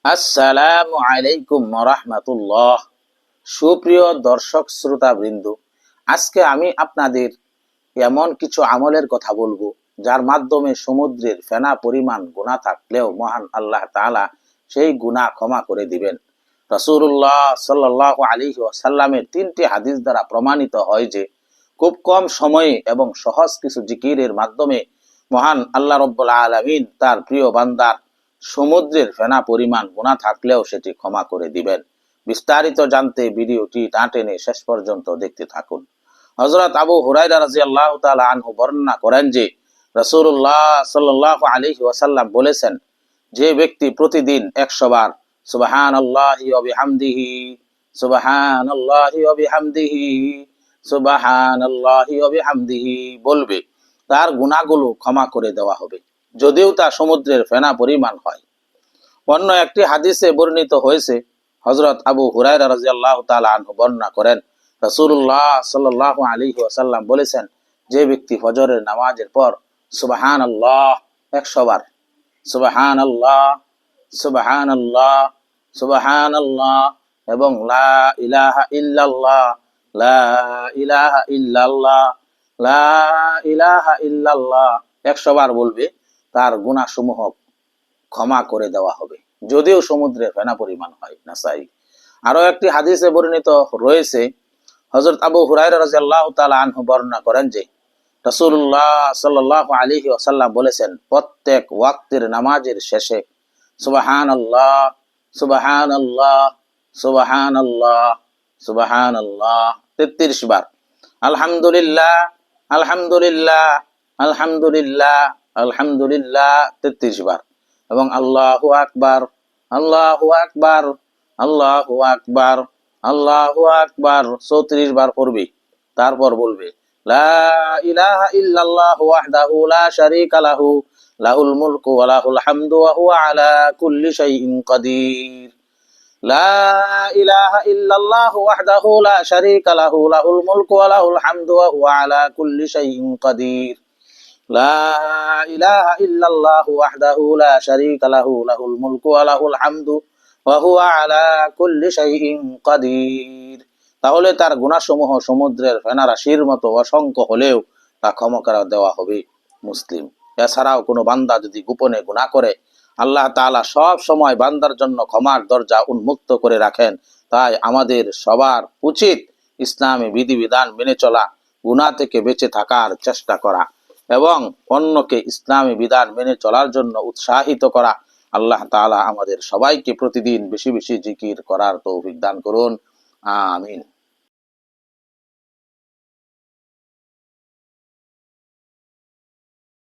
আসসালামু আলাইকুম রাহমাতুল্লাহ। সুপ্রিয় দর্শক শ্রোতা বৃন্দ, আজকে আমি আপনাদের এমন কিছু আমলের কথা বলবো যার মাধ্যমে সমুদ্রের ফেনা পরিমাণ গুনাহ থাকলেও মহান আল্লাহ তাআলা সেই গুনাহ ক্ষমা করে দিবেন। রাসূলুল্লাহ সাল্লাল্লাহু আলাইহি ওয়াসাল্লামের 3টি হাদিস দ্বারা প্রমাণিত হয় যে খুব কম সময়ে এবং সহজ কিছু জিকিরের মাধ্যমে মহান আল্লাহ রাব্বুল আলামিন তার প্রিয় বান্দার সমুদ্রের ফেনা পরিমাণ গুনাহ থাকলেও সেটি ক্ষমা করে দিবেন। বিস্তারিত জানতে ভিডিওটি না টেনে শেষ পর্যন্ত দেখতে থাকুন। হযরত আবু হুরায়রা রাদিয়াল্লাহু তাআলা আনহু বর্ণনা করেন যে রাসূলুল্লাহ সাল্লাল্লাহু আলাইহি ওয়াসাল্লাম বলেছেন, যে ব্যক্তি প্রতিদিন 100 বার সুবহানাল্লাহি ওয়া বিহামদিহি সুবহানাল্লাহি ওয়া বিহামদিহি সুবহানাল্লাহি ওয়া বিহামদিহি বলবে, তার গুনাহগুলো ক্ষমা করে দেওয়া হবে, যদিও তা সমুদ্রের ফেনা পরিমাণ হয়। অন্য একটি হাদিসে বর্ণিত হয়েছে, হযরত আবু হুরায়রা রাদিয়াল্লাহু তাআলা আনহু বর্ণনা করেন, রাসূলুল্লাহ সাল্লাল্লাহু আলাইহি ওয়াসাল্লাম বলেছেন, যে ব্যক্তি ফজরের নামাজের পর সুবহানাল্লাহ 100 বার সুবহানাল্লাহ সুবহানাল্লাহ সুবহানাল্লাহ এবং লা ইলাহা ইল্লাল্লাহ লা ইলাহা ইল্লাল্লাহ লা ইলাহা ইল্লাল্লাহ 100 বার বলবে, তার গুনাহসমূহ ক্ষমা করে দেওয়া হবে, যদিও সমুদ্রের ফেনা পরিমাণ হয়। নাসাই। আরো একটি হাদিসে বর্ণিত রয়েছে, হযরত আবু হুরায়রা রাদিয়াল্লাহু তাআলা আনহু বর্ণনা করেন যে রাসূলুল্লাহ সাল্লাল্লাহু আলাইহি ওয়াসাল্লাম বলেছেন, প্রত্যেক ওয়াক্তের নামাজের শেষে সুবহানাল্লাহ সুবহানাল্লাহ সুবহানাল্লাহ সুবহানাল্লাহ 33 বার, আলহামদুলিল্লাহ আলহামদুলিল্লাহ আলহামদুলিল্লাহ আলহামদুলিল্লাহ 33 বার এবং আল্লাহু আকবার আল্লাহু আকবার আল্লাহু আকবার আল্লাহু আকবার 34 বার পড়বে। তারপর বলবে, লা ইলাহা ইল্লাল্লাহু ওয়াহদাহু লা শারীকা লাহু লাহুল মুলকু ওয়া লাহুল হামদু ওয়া হুয়া আলা কুল্লি শাইইন কাদির। লা ইলাহা ইল্লাল্লাহু ওয়াহদাহু লা শারীকা লাহু লাহুল মুলকু ওয়া লাহুল হামদু ওয়া হুয়া আলা কুল্লি শাইইন কাদির। লা ইলাহা ইল্লাল্লাহু ওয়াহদাহু লা শারীকা লাহু লাহুল মুলকু ওয়া লাহুল হামদু ওয়া হুয়া আলা কুল্লি শাইইন কাদির। তাহলে তার গুনাহসমূহ সমুদ্রের ফেনা রাশির মতো অসংখ্য হলেও তা ক্ষমা করে দেওয়া হবে। মুসলিম। এছাড়াও কোনো বান্দা যদি গোপনে গুনাহ করে, আল্লাহ তাআলা সব সময় বান্দার জন্য ক্ষমার দরজা উন্মুক্ত করে রাখেন। তাই আমাদের সবার উচিত ইসলামী বিধিবিধান মেনে চলা, গুনাহ থেকে বেঁচে থাকার চেষ্টা করা এবং অন্যকে ইসলামী বিধান মেনে চলার জন্য উৎসাহিত করা। আল্লাহ তাআলা আমাদের সবাইকে প্রতিদিন বেশি বেশি জিকির করার তৌফিক দান করুন। আমিন।